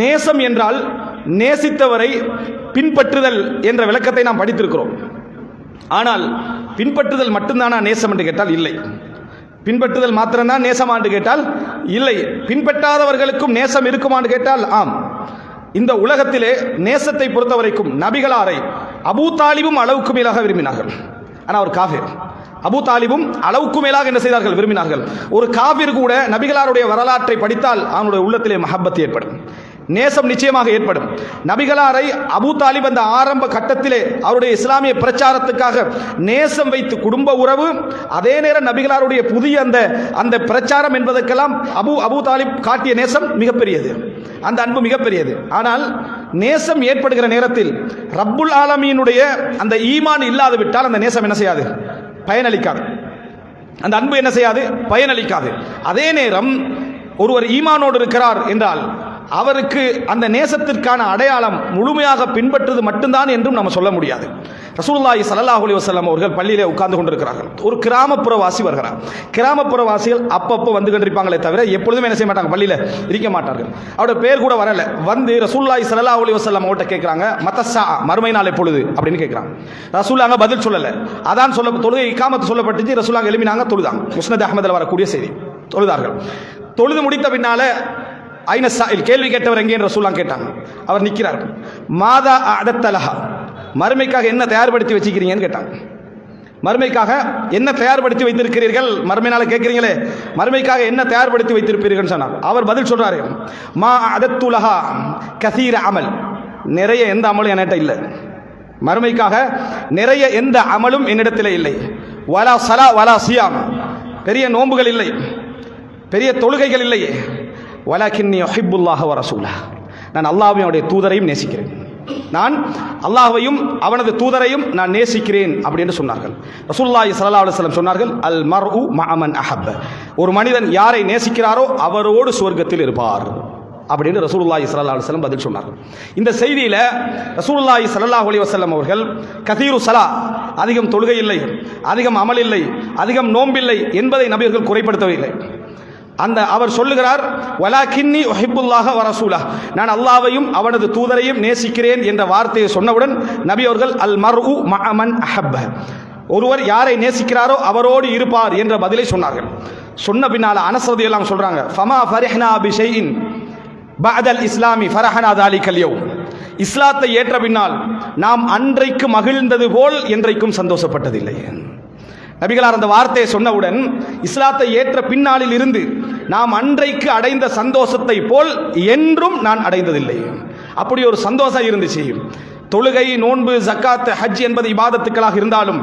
நேசம் என்றால் நேசித்தவரை பின்பற்றுதல் என்ற விளக்கத்தை நாம் படித்திருக்கிறோம். ஆனால் பின்பற்றுதல் மட்டும்தானா நேசம் என்று கேட்டால் இல்லை. பின்பற்றுதல் மாத்திரம்தான் நேசமா என்று கேட்டால் இல்லை. பின்பற்றாதவர்களுக்கும் நேசம் இருக்குமா என்று கேட்டால் ஆம். இந்த உலகத்திலே நேசத்தை பொறுத்தவரைக்கும் நபிகளாரை அபூ தாலிபும் அளவுக்கு மேலாக விரும்பினார்கள். ஆனால் அவர் காஃபிர். அபூ தாலிபும் அளவுக்கு மேலாக என்ன செய்தார்கள்? விரும்பினார்கள். ஒரு காஃபிர் கூட நபிகளாருடைய வரலாற்றை படித்தால் அவனுடைய உள்ளத்திலே மஹப்பத் ஏற்படும், நேசம் நிச்சயமாக ஏற்படும். நபிகளாரை அபூ தாலிப் அந்த ஆரம்ப கட்டத்திலே அவருடைய இஸ்லாமிய பிரச்சாரத்துக்காக நேசம் வைத்து குடும்ப உறவு, அதே நேரம் நபிகளாருடைய புதிய அந்த பிரச்சாரம் என்பதற்கெல்லாம் அபூ தாலிப் காட்டிய நேசம் மிகப்பெரியது, அந்த அன்பு மிகப்பெரியது. ஆனால் நேசம் ஏற்படுகிற நேரத்தில் ரப்புல் ஆலமீனுடைய அந்த ஈமான் இல்லாது விட்டால் அந்த நேசம் என்ன செய்யாது? பயனளிக்காது. அந்த அன்பு என்ன செய்யாது? பயனளிக்காது. அதே நேரம் ஒருவர் ஈமானோடு இருக்கிறார் என்றால் அவருக்கு அந்த நேசத்திற்கான அடையாளம் முழுமையாக பின்பற்றுவது மட்டும்தான் என்றும் நம்ம சொல்ல முடியாது. ரசூலுல்லாஹி ஸல்லல்லாஹு அலைஹி வஸல்லம் அவர்கள் பள்ளியிலே உட்கார்ந்து கொண்டிருக்கிறார்கள். ஒரு கிராமப்புறவாசி வருகிறார். கிராமப்புறவாசிகள் அப்பப்போ வந்து கொண்டிருப்பாங்களே தவிர எப்பொழுதுமே என்ன செய்ய மாட்டாங்க? பள்ளியில் இருக்க மாட்டார்கள். அவருடைய பேர் கூட வரல. வந்து ரசூலுல்லாஹி ஸல்லல்லாஹு அலைஹி வஸல்லம் அவர்கிட்ட கேட்குறாங்க, மத்தஸ்ஸா, மறுமை நாள் எப்பொழுது அப்படின்னு கேட்குறாங்க. ரசூலுல்லாஹ் பதில் சொல்லலை. அதான் தொழுகை இகாமத்து சொல்லப்பட்டுச்சு. ரசூலுல்லாஹ் எழுப்பினாங்க, தொழுதாங்க. முஸ்னத் அஹ்மதில் வரக்கூடிய செய்தி. தொழுதார்கள். தொழுது முடித்த பின்னால ஐன சாயில், கேள்வி கேட்டவர் எங்கே ரசூலுல்லாஹ் கேட்டாங்க. அவர் நிற்கிறார். மாதா அஅதத்தலஹா, மறுமைக்காக என்ன தயார்படுத்தி வச்சுக்கிறீங்கன்னு கேட்டாங்க. மறுமைக்காக என்ன தயார்படுத்தி வைத்திருக்கிறீர்கள்? மறுமையினால கேட்குறீங்களே, மறுமைக்காக என்ன தயார்படுத்தி வைத்திருப்பீர்கள் சொன்னார். அவர் பதில் சொல்றாரு, மா அஅதத்துலஹா கஸீர அமல், நிறைய எந்த அமலும் என்கிட்ட இல்லை. மறுமைக்காக நிறைய எந்த அமலும் என்னிடத்தில் இல்லை. வலா சலா வலா சியாம், பெரிய நோன்புகள் இல்லை, பெரிய தொழுகைகள் இல்லை. வலக்கின்னி உஹிப்புல்லாஹ வ ரசூலஹ், நான் அல்லாஹ்வையும் அவருடைய தூதரையும் நேசிக்கிறேன். நான் அல்லாஹ்வையும் அவனது தூதரையும் நான் நேசிக்கிறேன் அப்படின்னு சொன்னார்கள். ரசூலுல்லாஹி ஸல்லல்லாஹு அலைஹி வஸல்லம் சொன்னார்கள், அல் மர்உ மஅ மன் அஹப்ப, ஒரு மனிதன் யாரை நேசிக்கிறாரோ அவரோடு சுவர்க்கத்தில் இருப்பார் அப்படின்னு ரசூலுல்லாஹி ஸல்லல்லாஹு அலைஹி வஸல்லம் பதில் சொன்னார்கள். இந்த செய்தியில ரசூலுல்லாஹி ஸல்லல்லாஹு அலைஹி வஸல்லம் அவர்கள் கதீரு ஸலா, அதிகம் தொழுகை இல்லை, அதிகம் அமல் இல்லை, அதிகம் நோம்பில்லை என்பதை நபியர்கள் குறைப்படுத்தவில்லை. அவர் சொல்லுகிறார், வலாக்கின்னி உஹிப்புல்லாஹ வ ரசூலஹ், நான் அல்லாஹ்வையும் அவனது தூதரையும் நேசிக்கிறேன் என்ற வார்த்தையை சொன்னவுடன் நபி அவர்கள் அல் மர்உ மஅ மன் அஹப்ப, ஒருவர் யாரை நேசிக்கிறாரோ அவரோடு இருப்பார் என்ற பதிலை சொன்னார்கள். சொன்ன பின்னால் அனஸ் ரலியல்லாஹு சொல்றாங்க, ஃபமா ஃபரிஹ்னா பிஷைஇன் பஅதல் இஸ்லாமி ஃபரஹனா தாலிகல் யௌம், இஸ்லாத்தை ஏற்ற பின்னால் நாம் அன்றைக்கு மகிழ்ந்தது போல் என்றைக்கும் சந்தோஷப்பட்டதில்லை. நபிகளார் அந்த வார்த்தையை சொன்னவுடன் இஸ்லாத்தை ஏற்ற பின்னாளில் இருந்து நாம் அன்றைக்கு அடைந்த சந்தோஷத்தை போல் என்றும் நான் அடைந்ததில்லை. அப்படி ஒரு சந்தோஷம் இருந்துச்சு. தொழுகை, நோன்பு, ஜக்காத், ஹஜ் என்பது இபாதத்துக்களாக இருந்தாலும்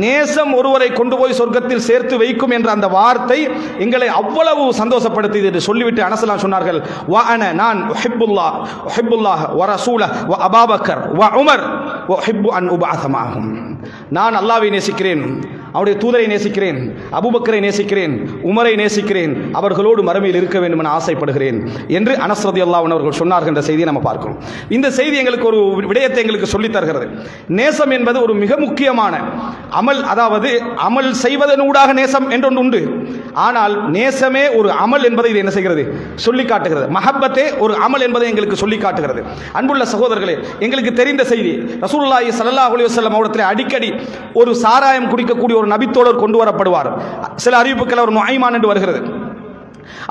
நேசம் ஒருவரை கொண்டு போய் சொர்க்கத்தில் சேர்த்து வைக்கும் என்ற அந்த வார்த்தை எங்களை அவ்வளவு சந்தோஷப்படுத்தியது என்று சொல்லிவிட்டு அனஸ் சொன்னார்கள், வ அன, நான் உஹிப்புல்லாஹ் வ ரசூலஹ் வ அபூபக்கர் வ உமர் வ உஹிப்பு அன் உபஅஸ மஅஹும், நான் அல்லாஹ்வை நேசிக்கிறேன், அவருடைய தூதரை நேசிக்கிறேன், அபூபக்கரை நேசிக்கிறேன், உமரை நேசிக்கிறேன், அவர்களோடு மறுமையில் இருக்க வேண்டும் என ஆசைப்படுகிறேன் என்று அனஸ் ரலியல்லாஹு அன்ஹு அவர்கள் சொன்னார்கள் என்ற செய்தியை நம்ம பார்க்கிறோம். இந்த செய்தி எங்களுக்கு ஒரு விடயத்தை எங்களுக்கு சொல்லித் தருகிறது. நேசம் என்பது ஒரு மிக முக்கியமான அமல், அதாவது அமல் செய்வதனூடாக நேசம் என்றொன்று உண்டு. ஆனால் நேசமே ஒரு அமல் என்பதை இது என்ன செய்கிறது? சொல்லி காட்டுகிறது. மஹப்பத்தே ஒரு அமல் என்பதை எங்களுக்கு சொல்லி காட்டுகிறது. அன்புள்ள சகோதரர்களே, எங்களுக்கு தெரிந்த செய்தி, ரசூலுல்லாஹி ஸல்லல்லாஹு அலைஹி வஸல்லம் அவரிடத்தில் அடிக்கடி ஒரு சாராயம் குடிக்கக்கூடிய ஒரு நபித்தோழர் கொண்டு வரப்படுவார். சில அறிவிப்புகள் அவர் நுஐமான் என்று வருகிறது.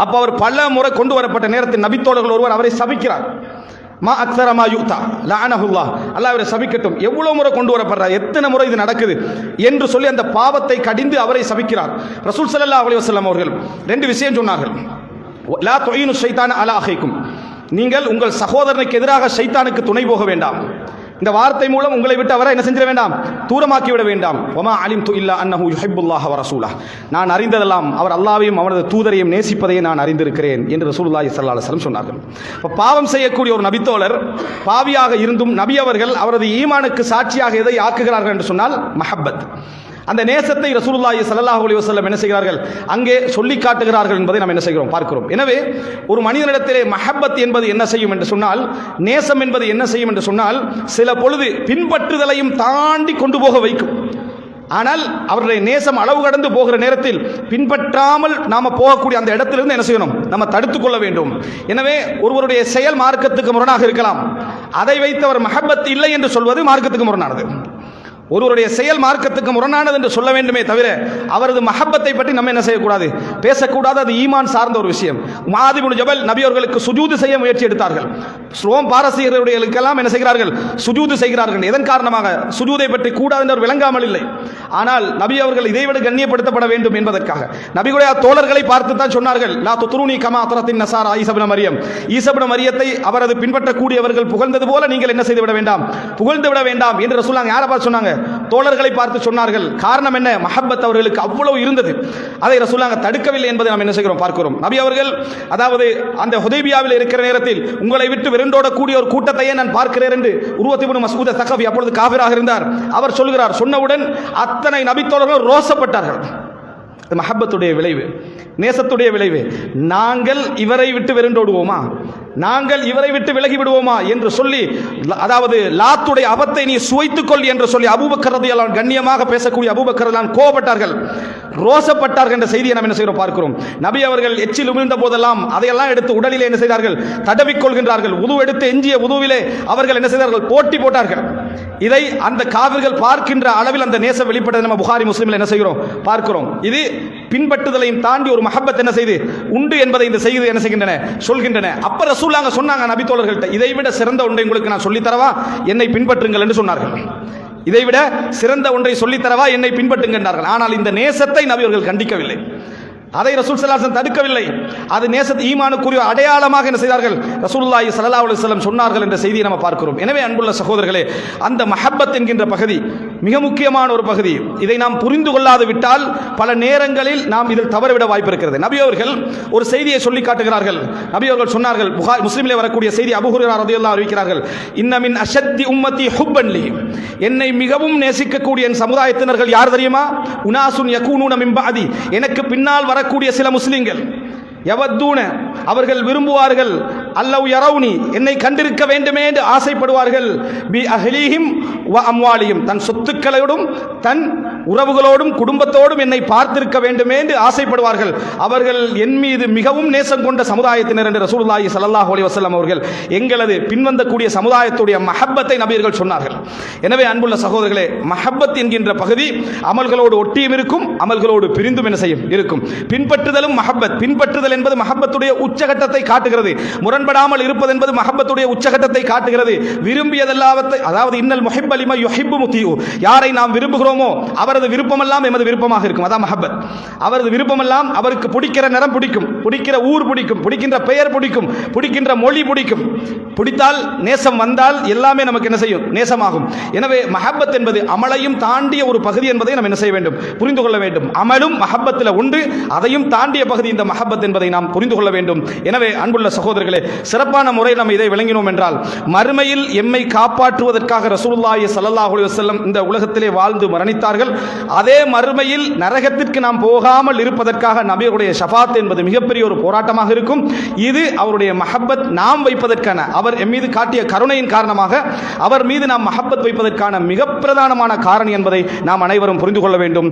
அப்போ அவர் பல முறை கொண்டு வரப்பட்ட நேரத்தில் நபித்தோழர்கள் ஒருவர் அவரை சபிக்கிறார். மா அக்ஸர மா யுக்தா லஅனஹுல்லாஹ், அல்லாஹ் அவரை சபிக்கட்டும், எவ்வளவு முறை கொண்டு வரப்படுறார், எத்தனை முறை இது நடக்குது என்று சொல்லி அந்த பாவத்தை கடிந்து அவரை சபிக்கிறார். ரசூல் ஸல்லல்லாஹு அலைஹி வஸல்லம் அவர்கள் ரெண்டு விஷயம் சொன்னார்கள். லா துஈனு ஷைத்தான அலா அஹைக்கும், நீங்கள் உங்கள் சகோதரனுக்கு எதிராக ஷைத்தானுக்கு துணை போக வேண்டாம். இந்த வார்த்தை மூலம் உங்களை விட்டு அவரை என்ன செஞ்சிட வேண்டாம்? தூரமாக்கி விட வேண்டாம். வமா அலிம்து இல்லா அன்னஹு யுஹிப்புல்லாஹ வ ரசூலஹ், நான் அறிந்ததெல்லாம் அவர் அல்லாஹ்வையும் அவனது தூதரையும் நேசிப்பதையே நான் அறிந்திருக்கிறேன் என்று ரசூலுல்லாஹி ஸல்லல்லாஹு அலைஹி வஸல்லம் சொன்னார்கள். இப்போ பாவம் செய்யக்கூடிய ஒரு நபித்தோழர் பாவியாக இருந்தும் நபி அவர்கள் அவரது ஈமானுக்கு சாட்சியாக எதை ஆக்குகிறார்கள் என்று சொன்னால் மஹப்பத், அந்த நேசத்தை ரசூலுல்லாஹி ஸல்லல்லாஹு அலைஹி வஸல்லம் என்ன செய்கிறார்கள்? அங்கே சொல்லி காட்டுகிறார்கள் என்பதை நாம் என்ன செய்கிறோம்? பார்க்கிறோம். எனவே ஒரு மனிதனிடத்திலே மஹப்பத் என்பது என்ன செய்யும் என்று சொன்னால், நேசம் என்பது என்ன செய்யும் என்று சொன்னால், சில பொழுது பின்பற்றுதலையும் தாண்டி கொண்டு போக வைக்கும். ஆனால் அவருடைய நேசம் அளவு கடந்து போகிற நேரத்தில் பின்பற்றாமல் நாம போகக்கூடிய அந்த இடத்திலிருந்து என்ன செய்யணும், நம்ம தடுத்துக் கொள்ள வேண்டும். எனவே ஒருவருடைய செயல் மார்க்கத்துக்கு முரணாக இருக்கலாம், அதை வைத்து அவர் மஹப்பத் இல்லை என்று சொல்வது மார்க்கத்துக்கு முரணானது. ஒருவருடைய செயல் மார்க்கத்துக்கு முரணானது என்று சொல்ல வேண்டுமே தவிர அவரது மஹப்பத்தை பற்றி நம்ம என்ன செய்யக்கூடாது, பேசக்கூடாது. அது ஈமான் சார்ந்த ஒரு விஷயம். முஆத் இப்னு ஜபல் நபி அவர்களுக்கு சுஜூது செய்ய முயற்சி எடுத்தார்கள். ரோம் பாரசீகர்களுக்கெல்லாம் என்ன செய்கிறார்கள், சுஜூது செய்கிறார்கள். இதன் காரணமாக சுஜூதை பற்றி கூடாது என்று விளங்காமல் இல்லை. ஆனால் நபி அவர்கள் இதைவிட கண்ணியப்படுத்தப்பட வேண்டும் என்பதற்காக நபிகளுடைய தோழர்களை பார்த்து தான் சொன்னார்கள், லா துத்ரூனி கமா அத்ரத்தின் நஸாரா ஈஸா இப்னு மரியம், ஈஸா இப்னு மரியத்தை அவரது பின்பற்றக்கூடியவர்கள் புகழ்ந்தது போல நீங்கள் என்ன செய்து விட வேண்டாம், புகழ்ந்து விட வேண்டாம் என்று ரசூலுல்லாஹ் யாரை பார்த்து சொன்னாங்க, தோழர்களை பார்த்து சொன்னார்கள். காரணம் என்ன, மஹப்பத் அவர்களுக்கு அவ்வளவு இருந்தது. அதை ரசூலுல்லாஹ் தடுக்கவில்லை என்பதை நாம் என்ன செய்கிறோம், பார்க்கிறோம். நபி அவர்கள் அதாவது அந்த ஹுதைபியாவில் இருக்கிற நேரத்தில் உங்களை விட்டு விரண்டோடக்கூடிய ஒரு கூட்டத்தையே நான் பார்க்கிறேன் என்று உர்வத் இப்னு மஸ்ஊத் ஸகஃபி அப்பொழுது காஃபிராக இருந்தார், அவர் சொல்கிறார். சொன்னவுடன் அத்தனை நபி தோழர்கள் ரோசப்பட்டார்கள். மஹப்பத்துடைய விளைவு, நேசத்துடைய விளைவு. நாங்கள் இவரை விட்டு விரண்டோடுவோமா, நாங்கள் இவரை விட்டு விலகி விடுவோமா என்று சொல்லி, அதாவது லாத்துடைய அபத்தை நீ சுவைத்துக் கொள் என்று சொல்லி அபூபக்கர் ரலியல்லாஹு அன்ஹு கண்ணியமாக பேசக்கூடிய அபூபக்கர் ரலியல்லாஹு அன்ஹு கோபப்பட்டார்கள், ரோசப்பட்டார்கள் என்ற செய்தியை நாம் என்ன செய்கிறோம், பார்க்கிறோம். நபி அவர்கள் எச்சில் உமிழ்ந்த போதெல்லாம் அதையெல்லாம் எடுத்து உடலிலே என்ன செய்தார்கள், தடவிக்கொள்கின்றார்கள். உது எடுத்து எஞ்சிய உதுவிலே அவர்கள் என்ன செய்தார்கள், போட்டி போட்டார்கள். இதை அந்த காவிர்கள் பார்க்கின்ற அளவில் அந்த நேசம் வெளிப்பட்டதை நம்ம புகாரி முஸ்லிமில் என்ன செய்கிறோம், பார்க்கிறோம். இது பின்பற்றுதலையும் தாண்டி ஒரு மஹப்பத் என்ன செய்து உண்டு என்பதை இந்த செய்தி என்ன செய்கின்றன, சொல்கின்றன. அப்ப ரசூலுல்லாஹ் சொன்னாங்க நபி தோழர்கள்ட்ட, இதை விட சிறந்த ஒன்றை உங்களுக்கு நான் சொல்லித் தரவா, என்னை பின்பற்றுங்கள் என்று சொன்னார்கள். இதைவிட சிறந்த ஒன்றை சொல்லித் தரவா, என்னை பின்பற்றுங்கள். ஆனால் இந்த நேசத்தை நபி அவர்கள் கண்டிக்கவில்லை, அதை ரசூல் ஸல்லல்லாஹு அலைஹி வஸல்லம் தடுக்கவில்லை. அது நேசத் ஈமானுக்குரிய அடையாளமாக என்ன செய்தார்கள், ரசூலுல்லாஹி ஸல்லல்லாஹு அலைஹி வஸல்லம் சொன்னார்கள் என்ற செய்தியை நாம் பார்க்கிறோம். எனவே அன்புள்ள சகோதரர்களே, அந்த மஹப்பத் என்கின்ற பகுதி மிக முக்கியமான ஒரு பகுதி. இதை நாம் புரிந்து கொள்ளாது விட்டால் பல நேரங்களில் நாம் இதில் தவறவிட வாய்ப்பு இருக்கிறது. நபி அவர்கள் ஒரு செய்தியை சொல்லி காட்டுகிறார்கள். நபி அவர்கள் சொன்னார்கள், புகாரி முஸ்லிமிலே வரக்கூடிய செய்தி, அபூ ஹுரைரா ரலியல்லாஹு அன்ஹு அறிவிக்கிறார்கள், இன்ன மின் அஷத்தி உம்மத்தி ஹுப்பன் லி, என்னை மிகவும் நேசிக்கக்கூடிய என் சமுதாயத்தினர்கள் யார் தெரியுமா, உனாசுன் யகூனூன மின் பஅதி, எனக்கு பின்னால் வரக்கூடிய சில முஸ்லிம்கள், யவத்தூன அவர்கள் விரும்புவார்கள், அல்லவ் யரவுனி என்னை கண்டிருக்க வேண்டுமே என்று ஆசைப்படுவார்கள், பி அஹ்லிஹிம் வ அம்வாலிஹிம் தன் சொத்துக்களோடும் தன் உறவுகளோடும் குடும்பத்தோடும் என்னை பார்த்திருக்க வேண்டுமே என்று ஆசைப்படுவார்கள். அவர்கள் என் மீது மிகவும் நேசம் கொண்ட சமுதாயத்தினர் என்று ரசூலுல்லாஹி ஸல்லல்லாஹு அலைஹி வஸல்லம் அவர்கள் எங்களது பின்வந்தக்கூடிய சமுதாயத்துடைய மஹப்பத்தை நபியர்கள் சொன்னார்கள். எனவே அன்புள்ள சகோதரர்களே, மஹப்பத் என்கின்ற பகுதி அமல்களோடு ஒட்டியும் இருக்கும், அமல்களோடு பிரிந்தும் என்ன செய்யும் இருக்கும். பின்பற்றுதலும் மஹப்பத், பின்பற்றுதல் என்பது மஹப்பத்துடைய உச்சகட்டத்தை காட்டுகிறது, முரண்படாமல் இருப்பது என்பது மஹப்பத்துடைய உச்சகட்டத்தை காட்டுகிறது. விரும்பியதெல்லாவற்றை, அதாவது இன்னல் முஹிப்ப லிமா யுஹிப்பு முத்தீஉ, யாரை நாம் விரும்புகிறோமோ அவரது விருப்பமெல்லாம் எமது விருப்பமாக இருக்கும். அதான் மஹப்பத். அவரது விருப்பமெல்லாம், அவருக்கு பிடிக்கிற நிறம் பிடிக்கும், பிடிக்கிற ஊர் பிடிக்கும், பிடிக்கின்ற பெயர் பிடிக்கும், பிடிக்கின்ற மொழி பிடிக்கும். பிடித்தால் நேசம் வந்தால் எல்லாமே நமக்கு என்ன செய்யும், நேசமாகும். எனவே மஹப்பத் என்பது அமலையும் தாண்டிய ஒரு பகுதி என்பதை நாம் என்ன செய்ய வேண்டும், புரிந்து கொள்ள வேண்டும். அமலும் மஹப்பத்தில் உண்டு, அதையும் தாண்டிய பகுதி இந்த மஹப்பத் என்பதை நாம் புரிந்து கொள்ள வேண்டும். எனவே அன்புள்ள சகோதரர்களே, சிறப்பான முறையில் நாம் இதை விளங்கினோம் என்றால் மறுமையில் எம்மை காப்பாற்றுவதற்காக ரசூலுல்லாஹி ஸல்லல்லாஹு அலைஹி வஸல்லம் இந்த உலகத்திலே வாழ்ந்து மரணித்தார்கள். அதே மறுமையில் நரகத்திற்கு நாம் போகாமல் இருப்பதற்காக நபியுடைய ஷஃபாத் என்பது மிகப்பெரிய ஒரு போராட்டமாக இருக்கும். இது அவருடைய மஹப்பத் நாம் வைப்பதற்கான, அவர் எம் மீது காட்டிய கருணையின் காரணமாக அவர் மீது நாம் மஹப்பத் வைப்பதற்கான மிக பிரதானமான காரணி என்பதை நாம் அனைவரும் புரிந்து கொள்ள வேண்டும்.